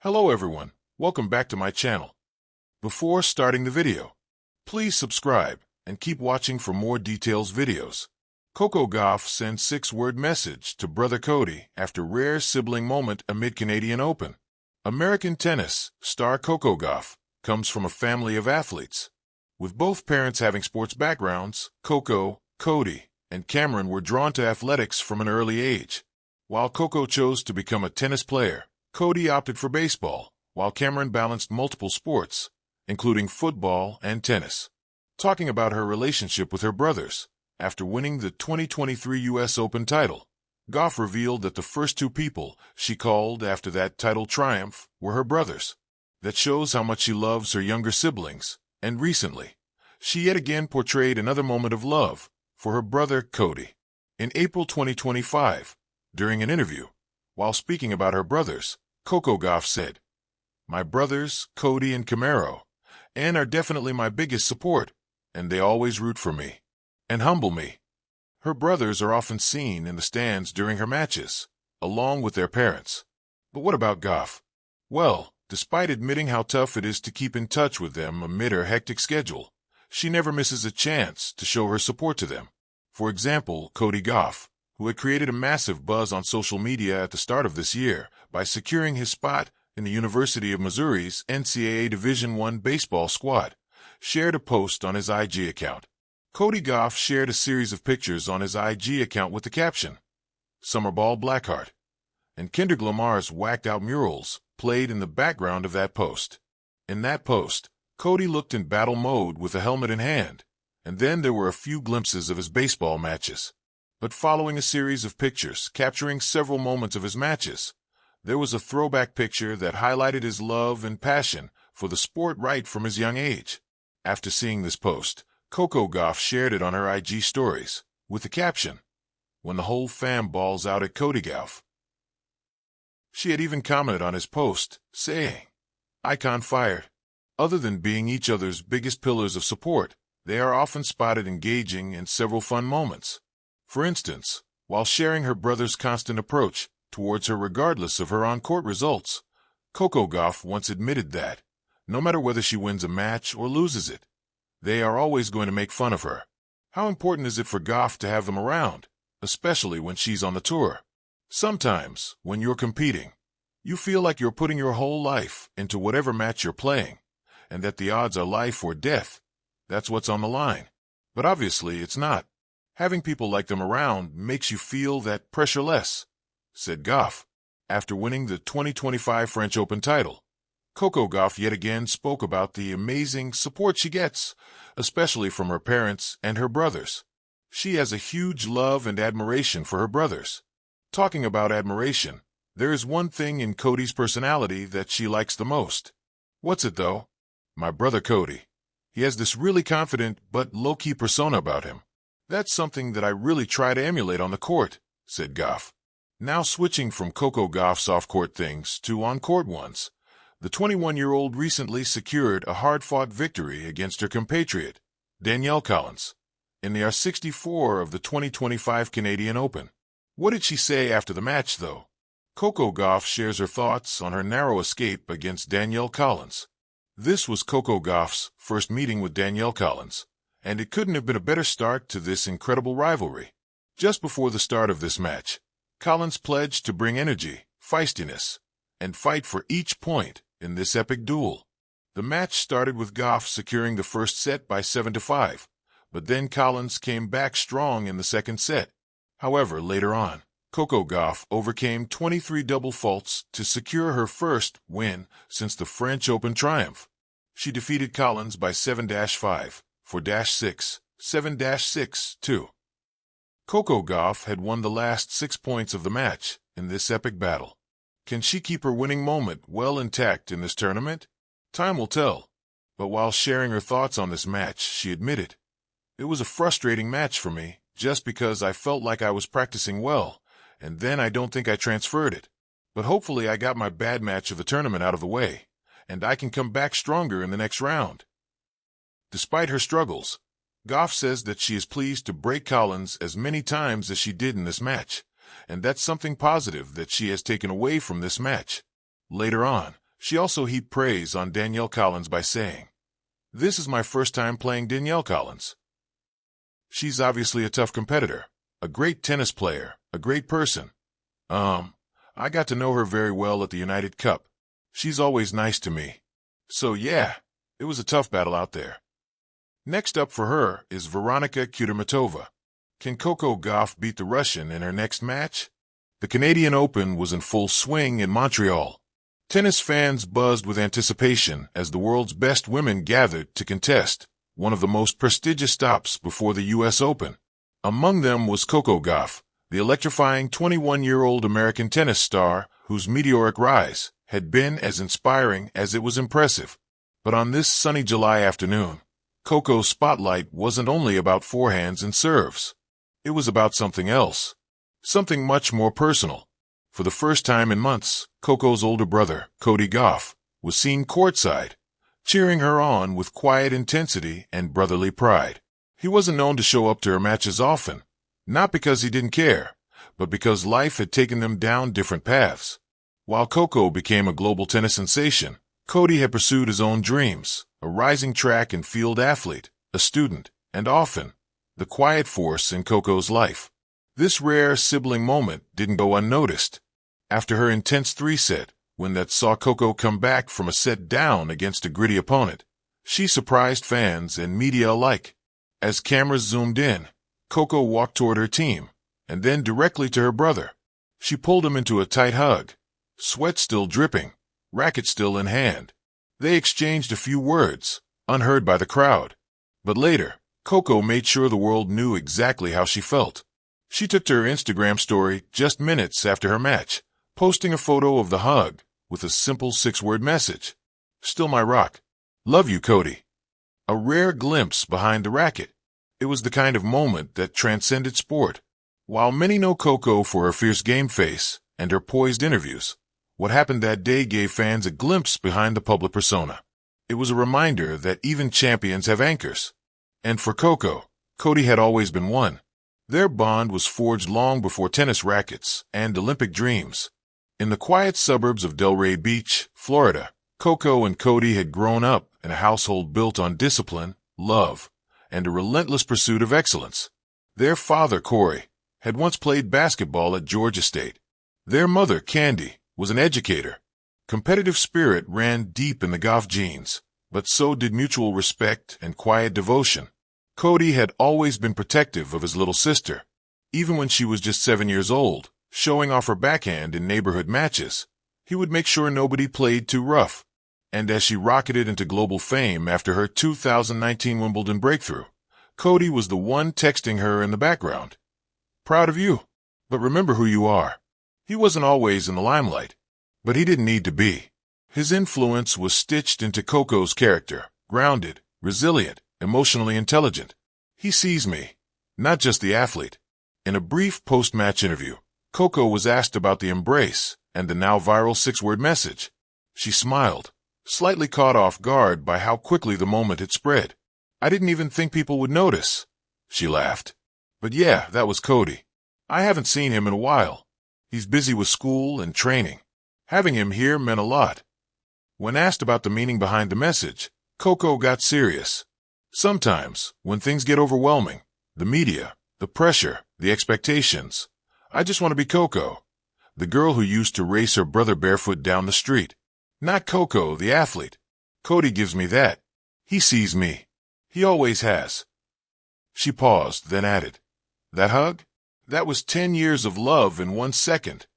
Hello everyone, welcome back to my channel. Before starting the video, please subscribe and keep watching for more details videos. Coco Gauff sends 6-word message to brother Codey after rare sibling moment amid Canadian Open. American tennis star Coco Gauff comes from a family of athletes. With both parents having sports backgrounds, Coco, Codey, and Cameron were drawn to athletics from an early age. While Coco chose to become a tennis player, Codey opted for baseball, while Cameron balanced multiple sports, including football and tennis. Talking about her relationship with her brothers, after winning the 2023 U.S. Open title, Gauff revealed that the first two people she called after that title triumph were her brothers. That shows how much she loves her younger siblings, and recently, she yet again portrayed another moment of love for her brother Codey. In April 2025, during an interview, while speaking about her brothers, Coco Gauff said, "My brothers, Codey and Camaro, are definitely my biggest support, and they always root for me and humble me." Her brothers are often seen in the stands during her matches, along with their parents. But what about Gauff? Well, despite admitting how tough it is to keep in touch with them amid her hectic schedule, she never misses a chance to show her support to them. For example, Coco Gauff, who had created a massive buzz on social media at the start of this year by securing his spot in the University of Missouri's NCAA Division I baseball squad, shared a post on his IG account. Coco Gauff shared a series of pictures on his IG account with the caption, "Summerball Blackheart," and Kendrick Lamar's whacked-out murals played in the background of that post. In that post, Codey looked in battle mode with a helmet in hand, and then there were a few glimpses of his baseball matches. But following a series of pictures capturing several moments of his matches, there was a throwback picture that highlighted his love and passion for the sport right from his young age. After seeing this post, Coco Gauff shared it on her IG stories, with the caption, "When the whole fam balls out at Coco Gauff." She had even commented on his post, saying, "Icon fired." Other than being each other's biggest pillars of support, they are often spotted engaging in several fun moments. For instance, while sharing her brother's constant approach towards her regardless of her on-court results, Coco Gauff once admitted that, no matter whether she wins a match or loses it, they are always going to make fun of her. How important is it for Gauff to have them around, especially when she's on the tour? Sometimes, when you're competing, you feel like you're putting your whole life into whatever match you're playing, and that the odds are life or death. That's what's on the line. But obviously, it's not. Having people like them around makes you feel that pressure less," said Gauff. After winning the 2025 French Open title, Coco Gauff yet again spoke about the amazing support she gets, especially from her parents and her brothers. She has a huge love and admiration for her brothers. Talking about admiration, there is one thing in Codey's personality that she likes the most. "What's it though?" "My brother Codey. He has this really confident but low-key persona about him. That's something that I really try to emulate on the court," said Gauff. Now switching from Coco Gauff's off-court things to on-court ones, the 21-year-old recently secured a hard-fought victory against her compatriot, Danielle Collins, in the R64 of the 2025 Canadian Open. What did she say after the match, though? Coco Gauff shares her thoughts on her narrow escape against Danielle Collins. This was Coco Gauff's first meeting with Danielle Collins, and it couldn't have been a better start to this incredible rivalry. Just before the start of this match, Collins pledged to bring energy, feistiness, and fight for each point in this epic duel. The match started with Gauff securing the first set by 7-5, but then Collins came back strong in the second set. However, later on, Coco Gauff overcame 23 double faults to secure her first win since the French Open triumph. She defeated Collins by 7-5. 4-6, 7-6, 2. Coco Gauff had won the last 6 points of the match in this epic battle. Can she keep her winning moment well intact in this tournament? Time will tell. But while sharing her thoughts on this match, she admitted, "It was a frustrating match for me, just because I felt like I was practicing well, and then I don't think I transferred it. But hopefully I got my bad match of the tournament out of the way, and I can come back stronger in the next round." Despite her struggles, Gauff says that she is pleased to break Collins as many times as she did in this match, and that's something positive that she has taken away from this match. Later on, She also heaped praise on Danielle Collins by saying, "This is my first time playing Danielle Collins. She's obviously a tough competitor, a great tennis player, a great person. I got to know her very well at the United Cup. She's always nice to me. So yeah, it was a tough battle out there." Next up for her is Veronika Kudermetova. Can Coco Gauff beat the Russian in her next match? The Canadian Open was in full swing in Montreal. Tennis fans buzzed with anticipation as the world's best women gathered to contest one of the most prestigious stops before the U.S. Open. Among them was Coco Gauff, the electrifying 21-year-old American tennis star whose meteoric rise had been as inspiring as it was impressive. But on this sunny July afternoon, Coco's spotlight wasn't only about forehands and serves. It was about something else, something much more personal. For the first time in months, Coco's older brother, Codey Gauff, was seen courtside, cheering her on with quiet intensity and brotherly pride. He wasn't known to show up to her matches often, not because he didn't care, but because life had taken them down different paths. While Coco became a global tennis sensation, Codey had pursued his own dreams, a rising track and field athlete, a student, and often the quiet force in Coco's life. This rare sibling moment didn't go unnoticed. After her intense three-set, when that saw Coco come back from a set down against a gritty opponent, she surprised fans and media alike. As cameras zoomed in, Coco walked toward her team, and then directly to her brother. She pulled him into a tight hug, sweat still dripping, racket still in hand. They exchanged a few words, unheard by the crowd. But later, Coco made sure the world knew exactly how she felt. She took to her Instagram story just minutes after her match, posting a photo of the hug with a simple 6-word message. "Still my rock. Love you, Codey." A rare glimpse behind the racket. It was the kind of moment that transcended sport. While many know Coco for her fierce game face and her poised interviews, what happened that day gave fans a glimpse behind the public persona. It was a reminder that even champions have anchors. And for Coco, Codey had always been one. Their bond was forged long before tennis rackets and Olympic dreams. In the quiet suburbs of Delray Beach, Florida, Coco and Codey had grown up in a household built on discipline, love, and a relentless pursuit of excellence. Their father, Corey, had once played basketball at Georgia State. Their mother, Candy, was an educator. Competitive spirit ran deep in the Gauff genes, but so did mutual respect and quiet devotion. Codey had always been protective of his little sister. Even when she was just 7 years old, showing off her backhand in neighborhood matches, he would make sure nobody played too rough. And as she rocketed into global fame after her 2019 Wimbledon breakthrough, Codey was the one texting her in the background. "Proud of you, but remember who you are." He wasn't always in the limelight, but he didn't need to be. His influence was stitched into Coco's character, grounded, resilient, emotionally intelligent. "He sees me, not just the athlete." In a brief post-match interview, Coco was asked about the embrace and the now viral 6-word message. She smiled, slightly caught off guard by how quickly the moment had spread. "I didn't even think people would notice," she laughed. "But yeah, that was Codey. I haven't seen him in a while. He's busy with school and training. Having him here meant a lot." When asked about the meaning behind the message, Coco got serious. "Sometimes, when things get overwhelming, the media, the pressure, the expectations, I just want to be Coco, the girl who used to race her brother barefoot down the street. Not Coco, the athlete. Codey gives me that. He sees me. He always has." She paused, then added, "That hug? That was 10 years of love in 1 second."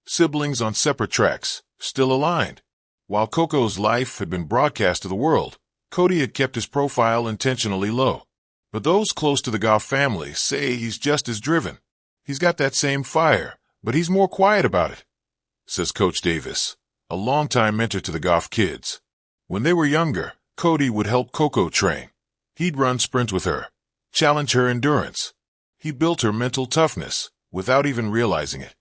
Siblings on separate tracks, still aligned. While Coco's life had been broadcast to the world, Codey had kept his profile intentionally low. But those close to the Gauff family say he's just as driven. "He's got that same fire, but he's more quiet about it," says Coach Davis, a longtime mentor to the Gauff kids. When they were younger, Codey would help Coco train. He'd run sprints with her, challenge her endurance. He built her mental toughness without even realizing it.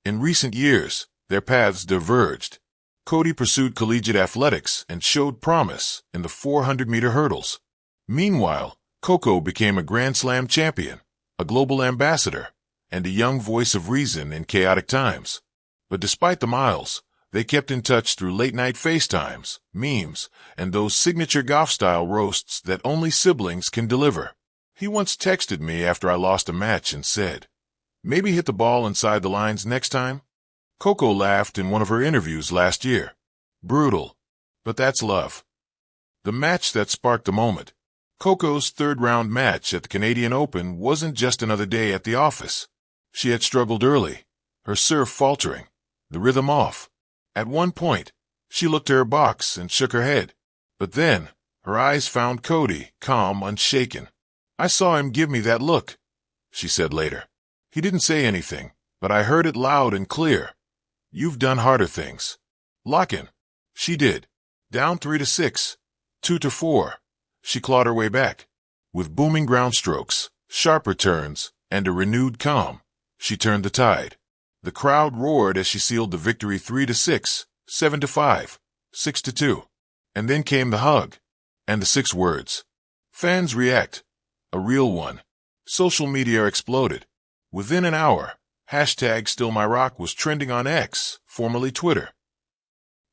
In recent years, their paths diverged. Codey pursued collegiate athletics and showed promise in the 400-meter hurdles. Meanwhile, Coco became a Grand Slam champion, a global ambassador, and a young voice of reason in chaotic times. But despite the miles, They kept in touch through late-night FaceTimes, memes, and those signature Gauff-style roasts that only siblings can deliver. He once texted me after I lost a match and said, "Maybe hit the ball inside the lines next time?" Coco laughed in one of her interviews last year. Brutal. But that's love. The match that sparked the moment. Coco's third-round match at the Canadian Open wasn't just another day at the office. She had struggled early, her serve faltering, the rhythm off. At one point, she looked at her box and shook her head. But then, her eyes found Codey, calm, unshaken. "I saw him give me that look," she said later. "He didn't say anything, but I heard it loud and clear. You've done harder things." Lock in. She did. Down 3-6, 2-4. She clawed her way back. With booming ground strokes, sharp returns, and a renewed calm, she turned the tide. The crowd roared as she sealed the victory 3-6, 7-5, 6-2. And then came the hug. And the 6 words. Fans react. A real one. Social media exploded. Within an hour, #StillMyRock was trending on X, formerly Twitter.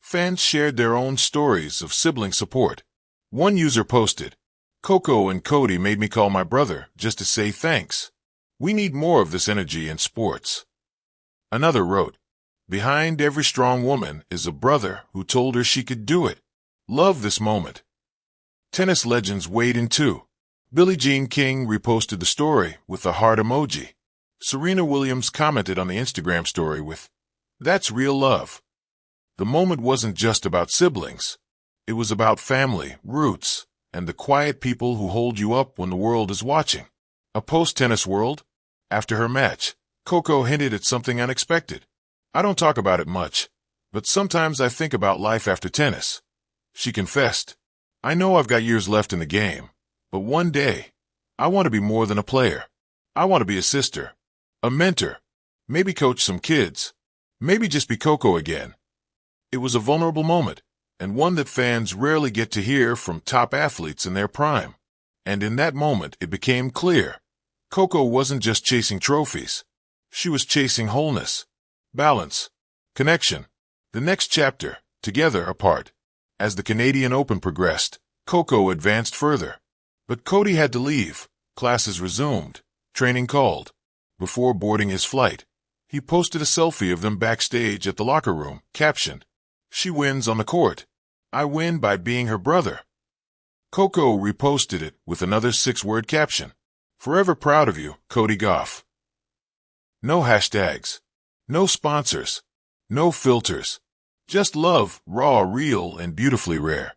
Fans shared their own stories of sibling support. One user posted, "Coco and Codey made me call my brother just to say thanks. We need more of this energy in sports." Another wrote, "Behind every strong woman is a brother who told her she could do it. Love this moment." Tennis legends weighed in too. Billie Jean King reposted the story with a heart emoji. Serena Williams commented on the Instagram story with, "That's real love." The moment wasn't just about siblings. It was about family, roots, and the quiet people who hold you up when the world is watching. A post-tennis world? After her match, Coco hinted at something unexpected. "I don't talk about it much, but sometimes I think about life after tennis." She confessed, "I know I've got years left in the game, but one day, I want to be more than a player. I want to be a sister, a mentor, maybe coach some kids, maybe just be Coco again." It was a vulnerable moment, and one that fans rarely get to hear from top athletes in their prime. And in that moment, it became clear. Coco wasn't just chasing trophies. She was chasing wholeness, balance, connection. The next chapter, together apart. As the Canadian Open progressed, Coco advanced further. But Codey had to leave. Classes resumed. Training called. Before boarding his flight, he posted a selfie of them backstage at the locker room, captioned, "She wins on the court. I win by being her brother." Coco reposted it with another 6-word caption. "Forever proud of you, Coco Gauff." No hashtags. No sponsors. No filters. Just love, raw, real, and beautifully rare.